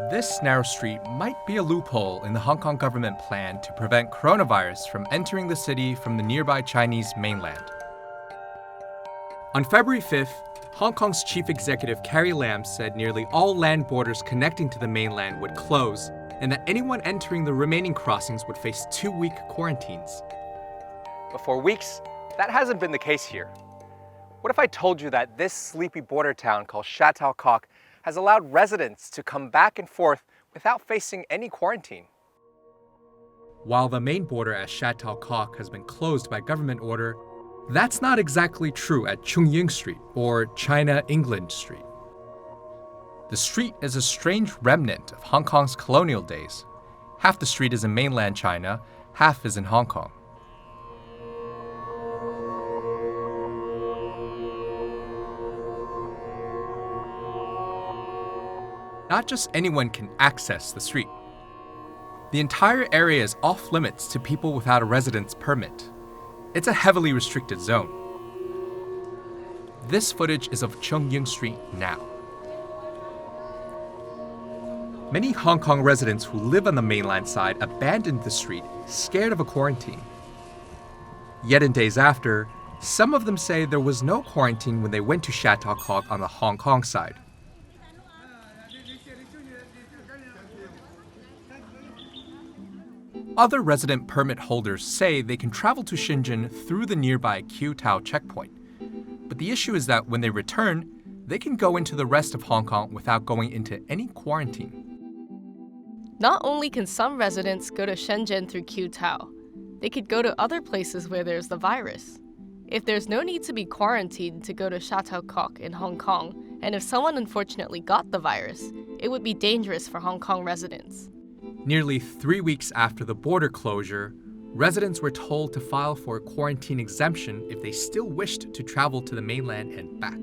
This narrow street might be a loophole in the Hong Kong government plan to prevent coronavirus from entering the city from the nearby Chinese mainland. On February 5th, Hong Kong's chief executive Carrie Lam said nearly all land borders connecting to the mainland would close and that anyone entering the remaining crossings would face 2-week quarantines. But for weeks, that hasn't been the case here. What if I told you that this sleepy border town called China.But has allowed residents to come back and forth without facing any quarantine? While the main border at China.But has been closed by government order, that's not exactly true at Chung Ying Street or China-England Street. The street is a strange remnant of Hong Kong's colonial days. Half the street is in mainland China, half is in Hong Kong. Not just anyone can access the street. The entire area is off limits to people without a residence permit. It's a heavily restricted zone. This footage is of Chung Ying Street now. Many Hong Kong residents who live on the mainland side abandoned the street, scared of a quarantine. Yet in days after, some of them say there was no quarantine when they went to China.But on the Hong Kong side. Other resident permit holders say they can travel to Shenzhen through the nearby Q-Tao checkpoint. But the issue is that when they return, they can go into the rest of Hong Kong without going into any quarantine. Not only can some residents go to Shenzhen through Q-Tao, they could go to other places where there's the virus. If there's no need to be quarantined to go to China.But in Hong Kong, and if someone unfortunately got the virus, it would be dangerous for Hong Kong residents. Nearly 3 weeks after the border closure, residents were told to file for a quarantine exemption if they still wished to travel to the mainland and back.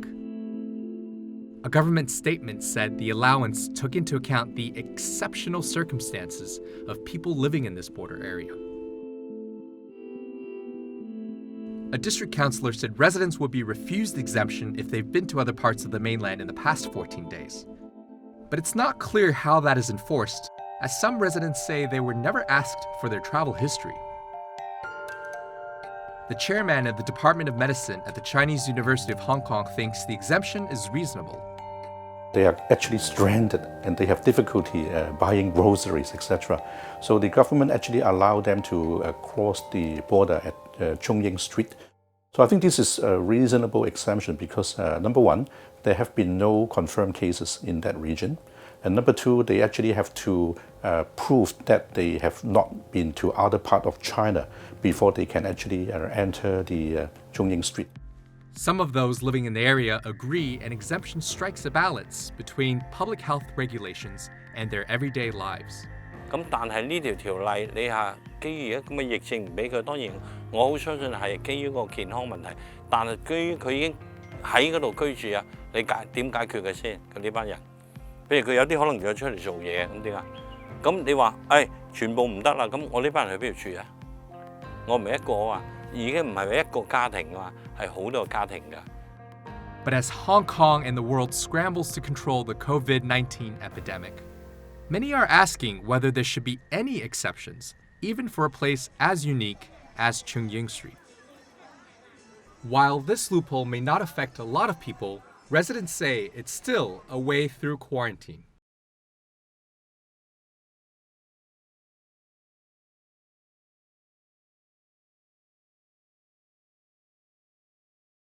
A government statement said the allowance took into account the exceptional circumstances of people living in this border area. A district councillor said residents would be refused exemption if they've been to other parts of the mainland in the past 14 days. But it's not clear how that is enforced, as some residents say they were never asked for their travel history. The chairman of the Department of Medicine at the Chinese University of Hong Kong thinks the exemption is reasonable. They are actually stranded and they have difficulty buying groceries, etc. So the government actually allowed them to cross the border at Chung Ying Street. So I think this is a reasonable exemption because number one, there have been no confirmed cases in that region. And number two, they actually have to prove that they have not been to other part of China before they can actually enter the Chung Ying Street. Some of those living in the area agree an exemption strikes a balance between public health regulations and their everyday lives. 咁但係呢條條例，你係基於而家咁嘅疫情唔俾佢，當然我好相信係基於個健康問題。但係基於佢已經喺嗰度居住啊，你點解決佢先？佢呢班人，譬如佢有啲可能要出嚟做嘢，咁點啊？咁你話全部唔得啦，咁我呢班人去邊度住啊？我唔係一個啊，已經唔係一個家庭啊，係好多個家庭㗎。But as Hong Kong and the world scrambles to control the COVID-19 epidemic, many are asking whether there should be any exceptions, even for a place as unique as Chung Ying Street. While this loophole may not affect a lot of people, residents say it's still a way through quarantine.